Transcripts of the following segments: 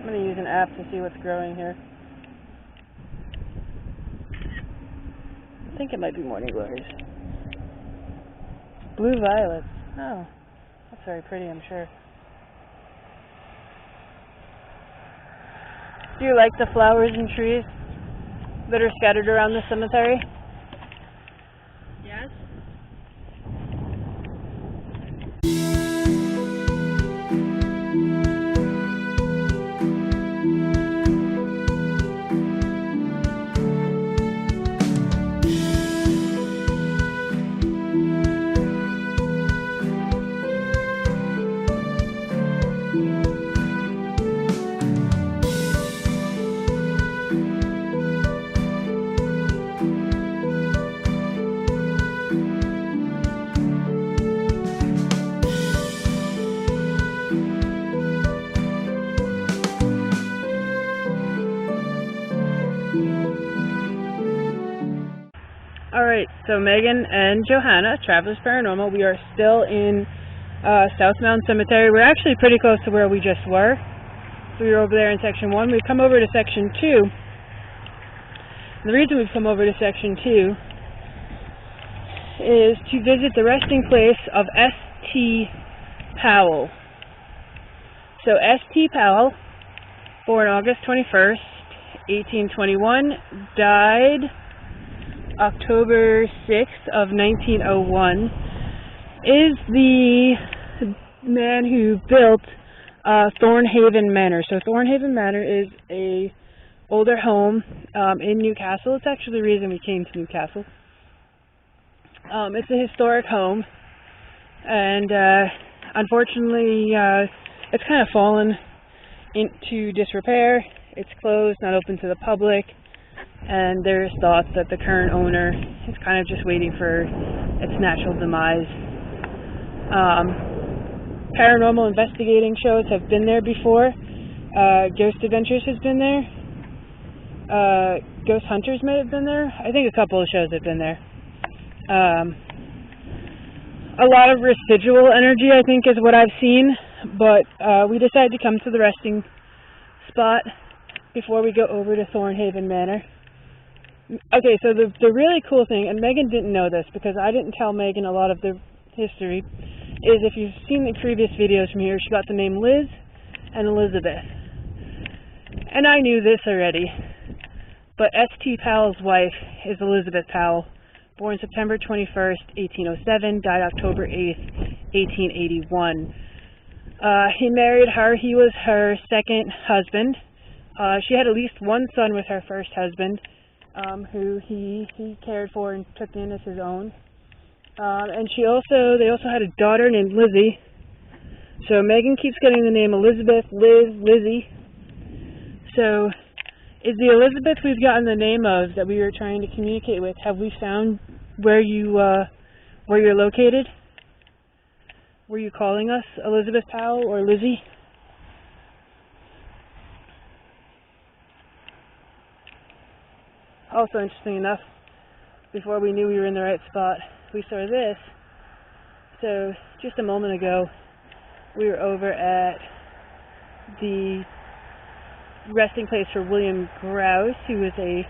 I'm going to use an app to see what's growing here. I think it might be morning glories. Blue violets. Oh, that's very pretty, I'm sure. Do you like the flowers and trees that are scattered around the cemetery? Yes. Alright, so Megan and Johanna, Travelers Paranormal, we are still in South Mound Cemetery. We're actually pretty close to where we just were. So we were over there in Section 1. We've come over to Section 2. The reason we've come over to Section 2 is to visit the resting place of S.T. Powell. So S.T. Powell, born August 21st, 1821, died October 6th of 1901, is the man who built Thornhaven Manor. So Thornhaven Manor is a older home in Newcastle. It's actually the reason we came to Newcastle. It's a historic home, and unfortunately it's kind of fallen into disrepair. It's closed, not open to the public. And there's thoughts that the current owner is kind of just waiting for its natural demise. Paranormal investigating shows have been there before. Ghost Adventures has been there. Ghost Hunters may have been there. I think a couple of shows have been there. A lot of residual energy, I think, is what I've seen. But we decided to come to the resting spot before we go over to Thornhaven Manor. Okay, so the really cool thing, and Megan didn't know this because I didn't tell Megan a lot of the history, is if you've seen the previous videos from here, she got the name Liz and Elizabeth. And I knew this already, but S.T. Powell's wife is Elizabeth Powell, born September 21st, 1807, died October 8th, 1881. He married her. He was her second husband. She had at least one son with her first husband, who he cared for and took in as his own. And they also had a daughter named Lizzie. So Megan keeps getting the name Elizabeth, Liz, Lizzie. So is the Elizabeth we've gotten the name of that we were trying to communicate with, have we found where you're located? Were you calling us Elizabeth Powell or Lizzie? Also, interesting enough, before we knew we were in the right spot, we saw this. So, just a moment ago, we were over at the resting place for William Grouse, who was a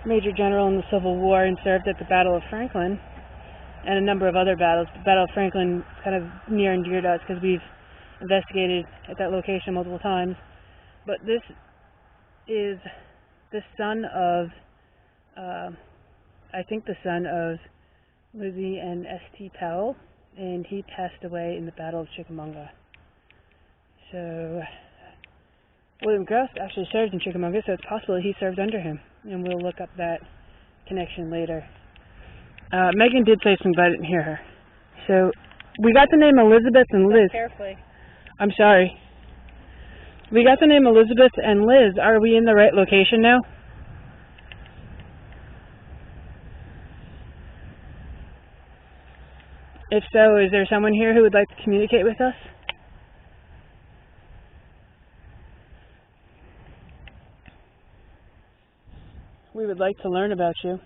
major general in the Civil War and served at the Battle of Franklin, and a number of other battles. The Battle of Franklin is kind of near and dear to us because we've investigated at that location multiple times. But this is the son of I think the son of Lizzie and S.T. Powell, and he passed away in the Battle of Chickamauga. So William Grouse actually served in Chickamauga, so it's possible he served under him, and we'll look up that connection later. Megan did say something, but I didn't hear her. So we got the name Elizabeth and Liz. Carefully. I'm sorry. We got the name Elizabeth and Liz. Are we in the right location now? If so, is there someone here who would like to communicate with us? We would like to learn about you.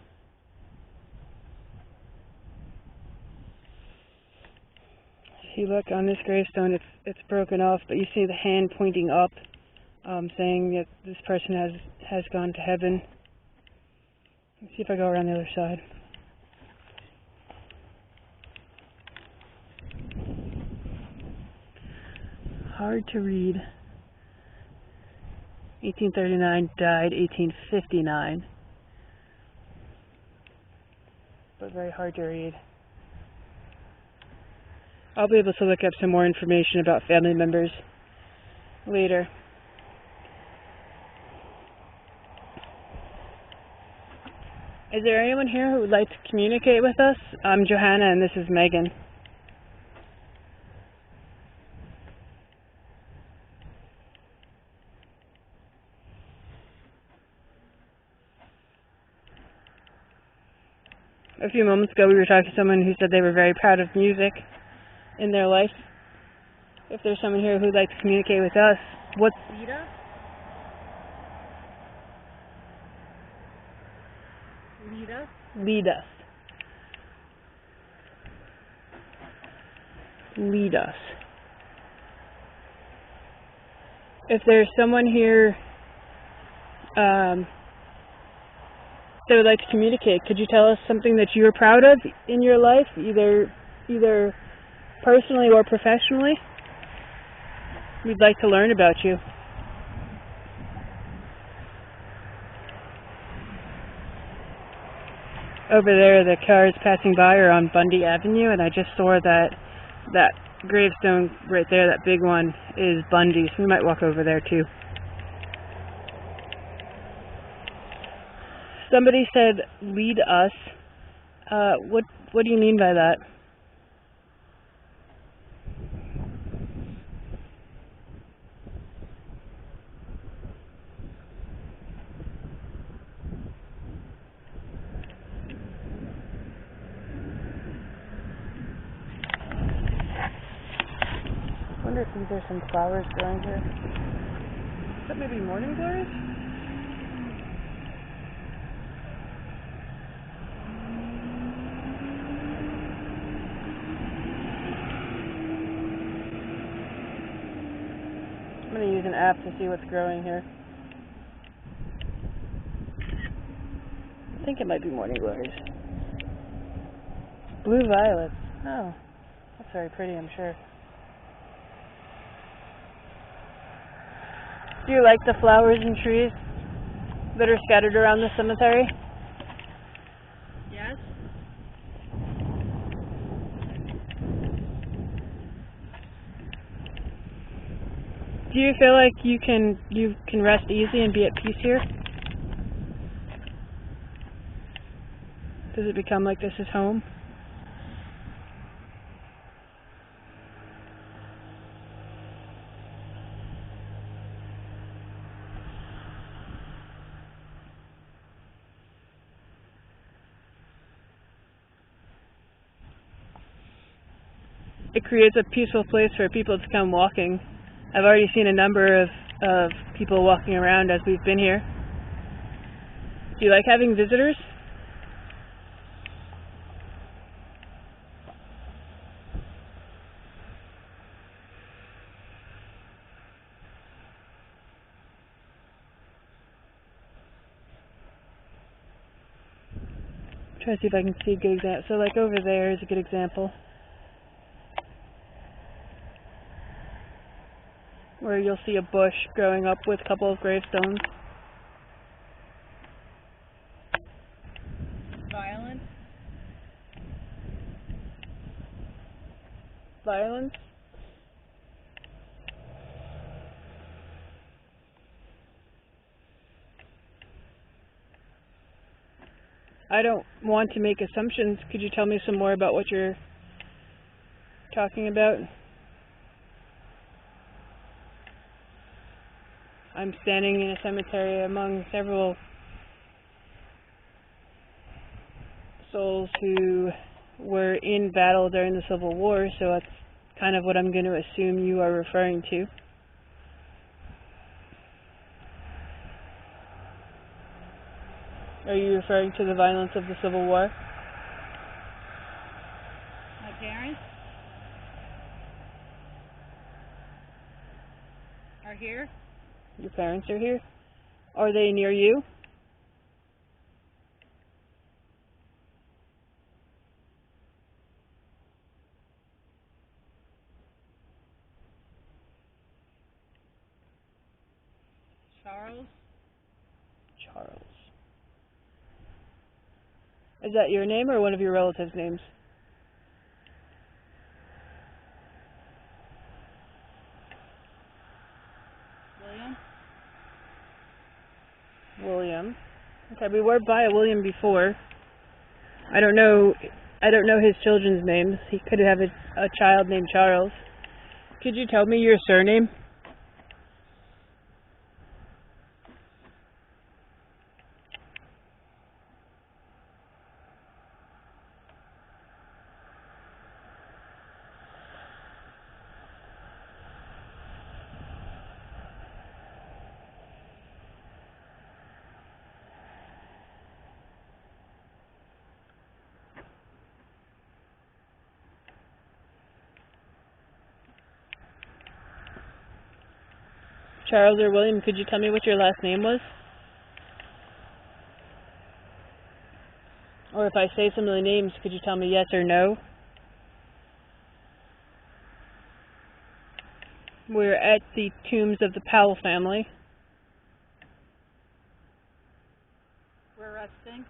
See, look, on this gravestone, it's broken off, but you see the hand pointing up saying that this person has gone to heaven. Let's see if I go around the other side. Hard to read. 1839, died 1859. But very hard to read. I'll be able to look up some more information about family members later. Is there anyone here who would like to communicate with us? I'm Johanna and this is Megan. A few moments ago we were talking to someone who said they were very proud of music in their life. If there's someone here who'd like to communicate with us, what's Lita? Lita? Lead us. Lead us. If there's someone here that would like to communicate, could you tell us something that you're proud of in your life, either personally or professionally? We'd like to learn about you. Over there, the cars passing by are on Bundy Avenue, and I just saw that gravestone right there, that big one, is Bundy's. We might walk over there too. Somebody said, lead us. What do you mean by that? I wonder if these are some flowers growing here. Is that maybe morning glories? I'm going to use an app to see what's growing here. I think it might be morning glories. Blue violets. Oh, that's very pretty, I'm sure. Do you like the flowers and trees that are scattered around the cemetery? Yes. Do you feel like you can rest easy and be at peace here? Does it become like this is home? It creates a peaceful place for people to come walking. I've already seen a number of people walking around as we've been here. Do you like having visitors? Try to see if I can see a good example. So like over there is a good example. Where you'll see a bush growing up with a couple of gravestones. Violence? Violence? I don't want to make assumptions. Could you tell me some more about what you're talking about? I'm standing in a cemetery among several souls who were in battle during the Civil War, so that's kind of what I'm going to assume you are referring to. Are you referring to the violence of the Civil War? My parents are here. Your parents are here? Are they near you? Charles. Charles. Is that your name or one of your relatives' names? William. William. Okay, we were by a William before. I don't know his children's names. He could have a child named Charles. Could you tell me your surname? Charles or William, could you tell me what your last name was? Or if I say some of the names, could you tell me yes or no? We're at the tombs of the Powell family. We're resting.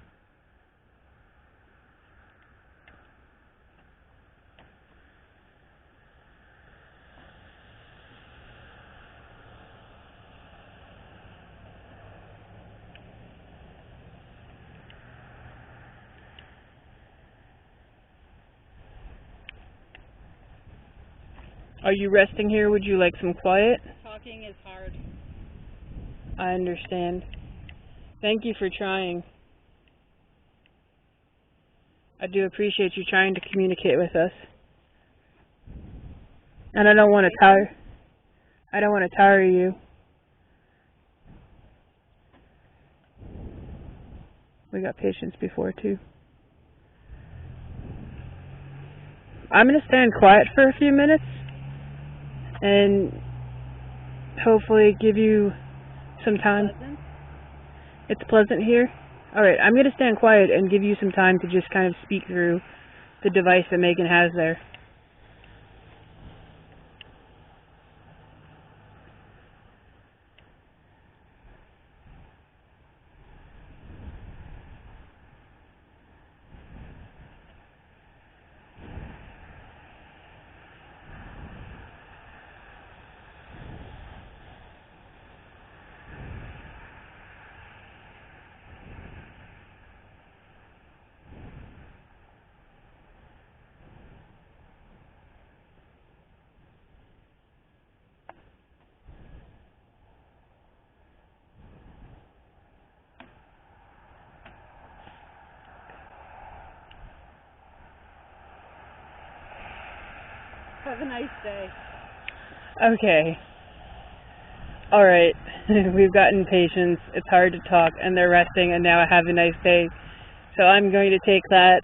Are you resting here? Would you like some quiet? Talking is hard. I understand. Thank you for trying. I do appreciate you trying to communicate with us. And I don't want to tire you. We got patients before too. I'm going to stand quiet for a few minutes and hopefully give you some time. Pleasant? It's pleasant here? Alright, I'm going to stand quiet and give you some time to just kind of speak through the device that Megan has there. Have a nice day. Okay. Alright. We've gotten patients. It's hard to talk and they're resting and now I have a nice day. So I'm going to take that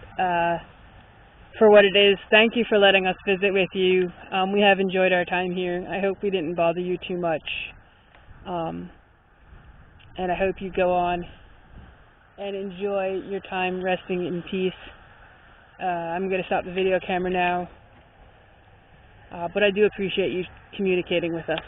for what it is. Thank you for letting us visit with you. We have enjoyed our time here. I hope we didn't bother you too much. And I hope you go on and enjoy your time resting in peace. I'm going to stop the video camera now. But I do appreciate you communicating with us.